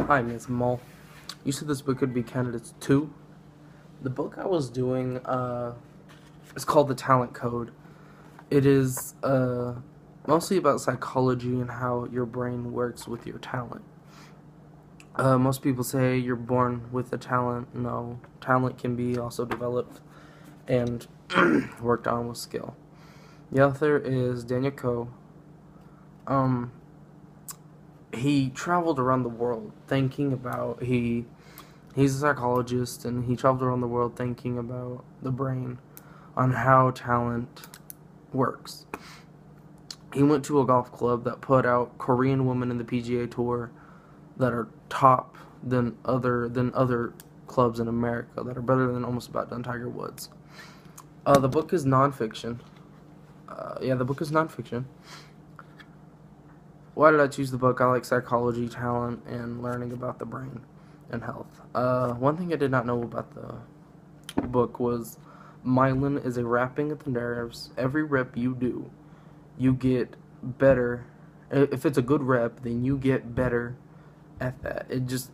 Hi, Ms. Mull. You said this book could be candidates 2. The book I was doing is called The Talent Code. It is mostly about psychology and how your brain works with your talent. Most people say you're born with a talent. No, talent can be also developed and worked on with skill. The author is Daniel Coe. He traveled around the world thinking about he's a psychologist, and he traveled around the world thinking about the brain, on how talent works. He went to a golf club that put out Korean women in the PGA Tour that are top than other clubs in America, that are better than almost about done Tiger Woods. The book is nonfiction. The book is nonfiction. Why did I choose the book? I like psychology, talent, and learning about the brain and health. One thing I did not know about the book was myelin is a wrapping of the nerves. Every rep you do, you get better. If it's a good rep, then you get better at that. It's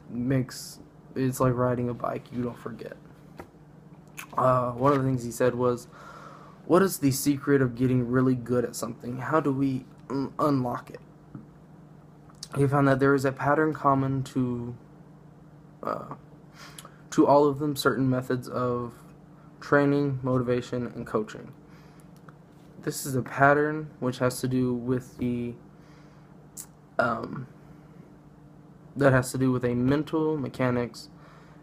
like riding a bike. You don't forget. One of the things he said was, what is the secret of getting really good at something? How do we unlock it? He found that there is a pattern common to all of them, certain methods of training, motivation, and coaching. This is a pattern which has to do with that has to do with a mental mechanics,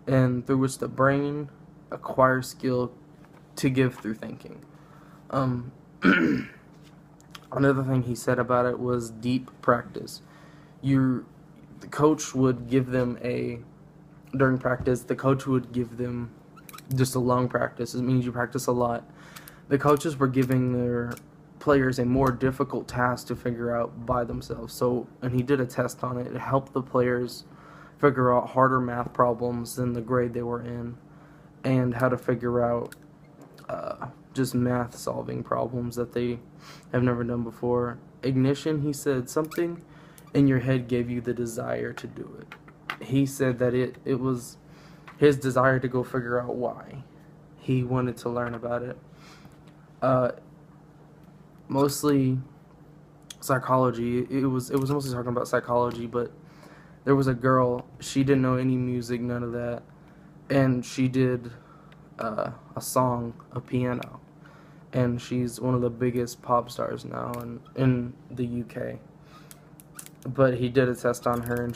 and through which the brain acquires skill to give through thinking. Another thing he said about it was deep practice. The coach would give them during practice, the coach would give them just a long practice. It means you practice a lot. The coaches were giving their players a more difficult task to figure out by themselves. And he did a test on it. It helped the players figure out harder math problems than the grade they were in, and how to figure out just math solving problems that they have never done before. Ignition, he said, something in your head gave you the desire to do it. He said that it was his desire to go figure out why. He wanted to learn about it. Mostly psychology. It was mostly talking about psychology, but there was a girl, she didn't know any music, none of that, and she did a song, a piano, and she's one of the biggest pop stars now in the UK. But he did a test on her, and